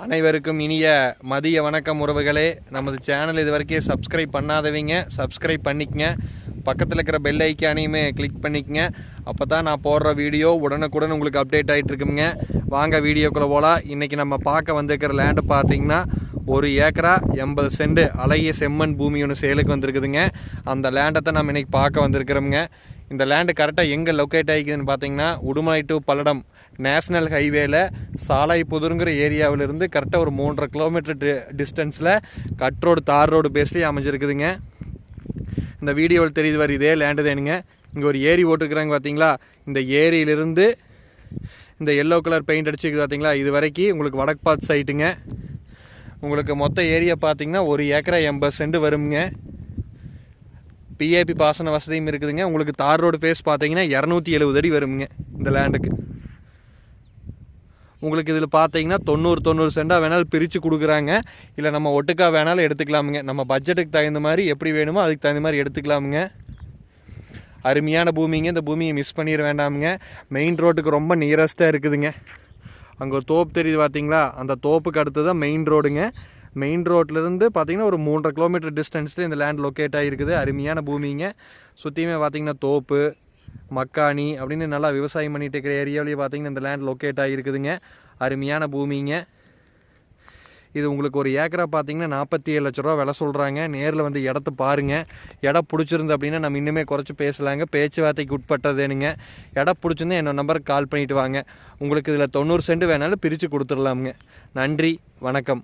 அனைவருக்கும் இனிய மதிய வணக்கம் உறவுகளே. நமது சேனல் இது வரைக்கும் சப்ஸ்கிரைப் பண்ணாதவங்க சப்ஸ்கிரைப் பண்ணிக்கங்க. பக்கத்தில் இருக்கிற பெல் ஐக்கானையுமே கிளிக் பண்ணிக்கங்க. அப்போ தான் நான் போடுற வீடியோ உடனுக்குடன் உங்களுக்கு அப்டேட் ஆகிட்டு இருக்குங்க. வாங்க வீடியோக்குள்ளே போகலாம். இன்றைக்கி நம்ம பார்க்க வந்திருக்கிற லேண்டு பார்த்தீங்கன்னா 1 ஏக்கரா 80 சென்ட் அழகிய செம்மண் பூமி ஒன்று சேலுக்கு வந்திருக்குதுங்க. அந்த லேண்டை தான் நம்ம இன்றைக்கி பார்க்க வந்திருக்கிறோமுங்க. இந்த லேண்டு கரெக்டாக எங்கே லொக்கேட் ஆகிக்குதுன்னு பார்த்தீங்கன்னா உடுமலை டு பல்லடம் நேஷ்னல் ஹைவேல சாலைப்புதூருங்கிற ஏரியாவிலிருந்து கரெக்டாக ஒரு 3.5 கிலோமீட்டர் டிஸ்டன்ஸில் கட் ரோடு தார் ரோடு பேஸ்லேயே அமைஞ்சிருக்குதுங்க. இந்த வீடியோவில் தெரியுது வர இதே லேண்டு தானுங்க. இங்கே ஒரு ஏரி ஓட்டுருக்குறாங்க பார்த்தீங்களா. இந்த ஏரியிலிருந்து இந்த எல்லோ கலர் பெயிண்ட் அடிச்சுக்குது பார்த்தீங்களா. இது வரைக்கும் உங்களுக்கு வடக்கு பார்த்து சைட்டுங்க. உங்களுக்கு மொத்த ஏரியா பார்த்தீங்கன்னா 1 ஏக்கரா 80 சென்ட் வருங்க. பிஏபி பாசன வசதியும் இருக்குதுங்க. உங்களுக்கு தார் ரோடு ஃபேஸ் பார்த்தீங்கன்னா 270 அடி வருங்க இந்த லேண்டுக்கு. உங்களுக்கு இதில் பார்த்தீங்கன்னா 90 சென்டாக வேணாலும் பிரித்து கொடுக்குறாங்க. இல்லை நம்ம ஒட்டுக்கா வேணாலும் எடுத்துக்கலாமுங்க. நம்ம பட்ஜெட்டுக்கு தகுந்த மாதிரி எப்படி வேணுமோ அதுக்கு தகுந்த மாதிரி எடுத்துக்கலாமுங்க. அருமையான பூமிங்க. இந்த பூமியை மிஸ் பண்ணிட வேண்டாமுங்க. மெயின் ரோட்டுக்கு ரொம்ப நியரஸ்ட்டாக இருக்குதுங்க. அங்கே ஒரு தோப்பு தெரியுது பார்த்தீங்களா. அந்த தோப்புக்கு அடுத்து தான் மெயின் ரோடுங்க. மெயின் ரோட்லேருந்து பார்த்தீங்கன்னா ஒரு 3.5 கிலோமீட்டர் டிஸ்டன்ஸில் இந்த லேண்ட் லொக்கேட் ஆகிருக்குது. அருமையான பூமிங்க. சுற்றியுமே பார்த்தீங்கன்னா தோப்பு மக்காணி அப்படின்னு நல்லா விவசாயம் பண்ணிட்டு இருக்கிற ஏரியாவிலேயே பார்த்தீங்கன்னா இந்த லேண்ட் லொக்கேட் ஆகிருக்குதுங்க. அருமையான பூமிங்க. இது உங்களுக்கு 1 ஏக்கரா பார்த்தீங்கன்னா 47 லட்ச ரூபா விலை சொல்கிறாங்க. நேரில் வந்து இடத்த பாருங்கள். இடம் பிடிச்சிருந்து அப்படின்னா நம்ம இன்னுமே குறைச்சி பேசலாங்க. பேச்சுவார்த்தைக்கு உட்பட்டதேனுங்க. இடம் பிடிச்சிருந்தா என்னோட நம்பருக்கு கால் பண்ணிவிட்டு வாங்க. உங்களுக்கு இதில் 90 சென்ட் வேணாலும் பிரித்து கொடுத்துடலாமுங்க. நன்றி, வணக்கம்.